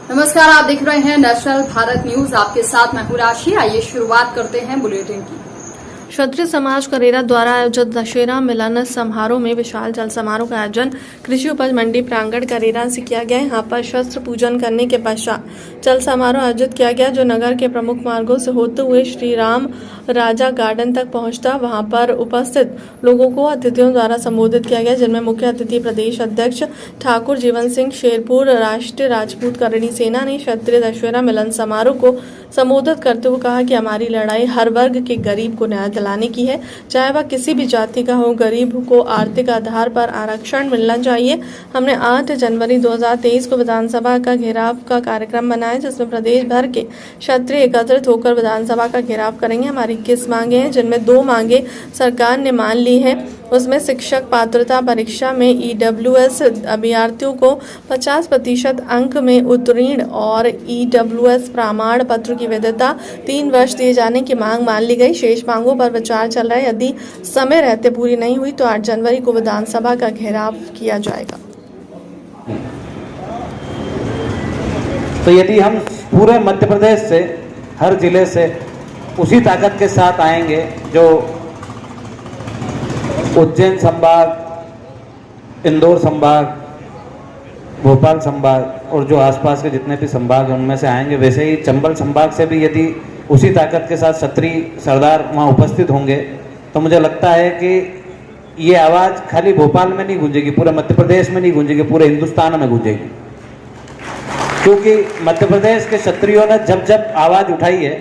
नमस्कार, आप देख रहे हैं नेशनल भारत न्यूज। आपके साथ मैं हूं राशि। आइए शुरुआत करते हैं बुलेटिन की। क्षत्रिय समाज करेरा द्वारा आयोजित दशहरा मिलन समारोह में विशाल जल समारोह का आयोजन कृषि उपज मंडी प्रांगण करेरा से किया गया। यहाँ पर शस्त्र पूजन करने के पश्चात जल समारोह आयोजित किया गया, जो नगर के प्रमुख मार्गों से होते हुए श्री राम राजा गार्डन तक पहुंचता। वहां पर उपस्थित लोगों को अतिथियों द्वारा संबोधित किया गया, जिनमें मुख्य अतिथि प्रदेश अध्यक्ष ठाकुर जीवन सिंह शेरपुर राष्ट्रीय राजपूत करणी सेना ने क्षत्रिय दशहरा मिलन समारोह को संबोधित करते हुए कहा कि हमारी लड़ाई हर वर्ग के गरीब को न्याय दिलाने की है, चाहे वह किसी भी जाति का हो। गरीब को आर्थिक आधार पर आरक्षण मिलना चाहिए। हमने 8 जनवरी 2023 को विधानसभा का घेराव का कार्यक्रम बनाया, जिसमें प्रदेश भर के क्षत्रिय एकत्रित होकर विधानसभा का घेराव करेंगे। हमारी 21 मांगे हैं, जिनमें 2 मांगे सरकार ने मान ली है। उसमें शिक्षक पात्रता परीक्षा में EWS अभ्यर्थियों को 50% अंक में उत्तीर्ण और EWS प्रमाण पत्र की वैधता 3 वर्ष दिए जाने की मांग मान ली गई। शेष मांगों पर विचार चल रहा है। यदि समय रहते पूरी नहीं हुई तो 8 जनवरी को विधानसभा का घेराव किया जाएगा। तो यदि हम पूरे मध्य प्रदेश से, हर जिले से उसी ताकत के साथ आएंगे जो उज्जैन संभाग, इंदौर संभाग, भोपाल संभाग और जो आसपास के जितने भी संभाग हैं उनमें से आएंगे, वैसे ही चंबल संभाग से भी यदि उसी ताकत के साथ क्षत्रिय सरदार वहाँ उपस्थित होंगे तो मुझे लगता है कि ये आवाज़ खाली भोपाल में नहीं गूंजेगी, पूरे मध्य प्रदेश में नहीं गूंजेगी, पूरे हिंदुस्तान में गूंजेगी। क्योंकि मध्य प्रदेश के क्षत्रियों ने जब जब आवाज़ उठाई है,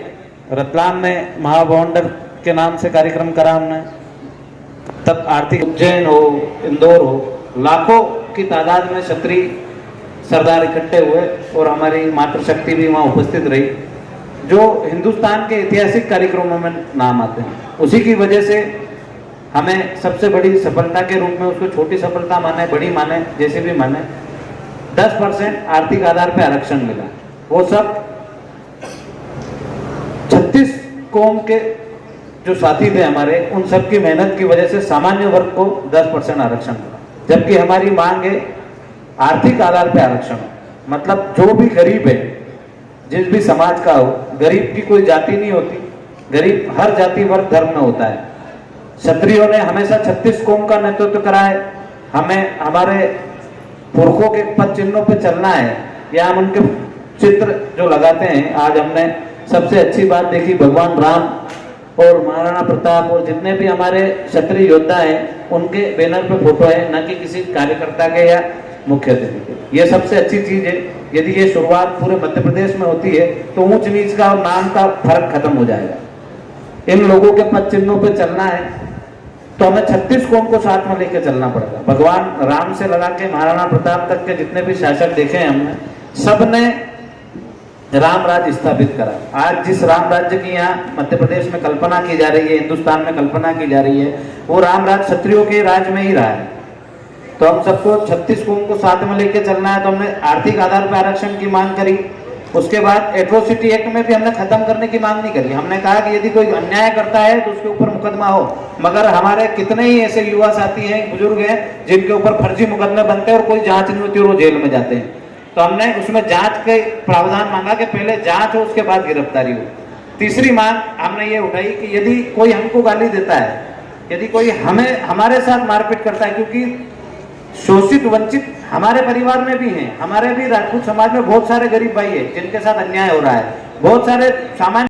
रतलाम में महाभवंडर के नाम से कार्यक्रम करा हमने, तब आर्थिक उज्जैन हो, इंदौर हो, लाखों की तादाद में क्षत्रिय सरदार इकट्ठे हुए और हमारी मातृशक्ति भी वहाँ उपस्थित रही, जो हिंदुस्तान के ऐतिहासिक कार्यक्रमों में नाम आते हैं। उसी की वजह से हमें सबसे बड़ी सफलता के रूप में, उसको छोटी सफलता माने, बड़ी माने, जैसे भी माने, 10% आर्थिक आधार पर आरक्षण मिला। वो सब 36 कौम के जो साथी थे हमारे, उन सब की मेहनत की वजह से सामान्य वर्ग को 10% आरक्षण मिला। जबकि हमारी मांग है आर्थिक आधार पर आरक्षण, मतलब जो भी गरीब है, जिस भी समाज का हो, गरीब की कोई जाति नहीं होती, गरीब हर जाति वर्ग धर्म में होता है। क्षत्रियों ने हमेशा 36 कौम का नेतृत्व करा है। हमें हमारे पुरखों के पद चिन्हों पे चलना है, या हम उनके चित्र जो लगाते हैं। आज हमने सबसे अच्छी बात देखी, भगवान राम और महाराणा प्रताप और जितने भी हमारे क्षत्रिय योद्धा हैं उनके बैनर पे फोटो है, न कि किसी कार्यकर्ता के या मुख्य अतिथि के। ये सबसे अच्छी चीज है। यदि ये शुरुआत पूरे मध्य प्रदेश में होती है तो ऊंच नीच का और नाम का फर्क खत्म हो जाएगा। इन लोगों के पद चिन्हों पे चलना है तो हमें 36 कौम को साथ में लेकर चलना पड़ेगा। भगवान राम से लगा के महाराणा प्रताप तक के जितने भी शासक देखे हैं हमने, सबने राम राज्य स्थापित करा। आज जिस राम राज्य की यहाँ मध्य प्रदेश में कल्पना की जा रही है, हिंदुस्तान में कल्पना की जा रही है, वो राम राज्य क्षत्रियों के राज में ही रहा है। तो हम सबको 36 कौम को साथ में लेके चलना है। तो हमने आर्थिक आधार पर आरक्षण की मांग करी। उसके बाद एट्रोसिटी एक्ट में भी हमने खत्म करने की मांग नहीं करी। हमने कहा कि यदि कोई अन्याय करता है तो उसके ऊपर मुकदमा हो, मगर हमारे कितने ही ऐसे युवा साथी हैं, बुजुर्ग हैं, जिनके ऊपर फर्जी मुकदमे बनते हैं और कोई जांच नहीं होती और वो जेल में जाते हैं। तो हमने उसमें जांच के प्रावधान मांगा कि पहले जांच हो, उसके बाद गिरफ्तारी हो। तीसरी मांग हमने ये उठाई कि यदि कोई हमको गाली देता है, यदि कोई हमारे साथ मारपीट करता है, क्योंकि शोषित वंचित हमारे परिवार में भी हैं, हमारे भी राजपूत समाज में बहुत सारे गरीब भाई हैं जिनके साथ अन्याय हो रहा है, बहुत सारे सामान्य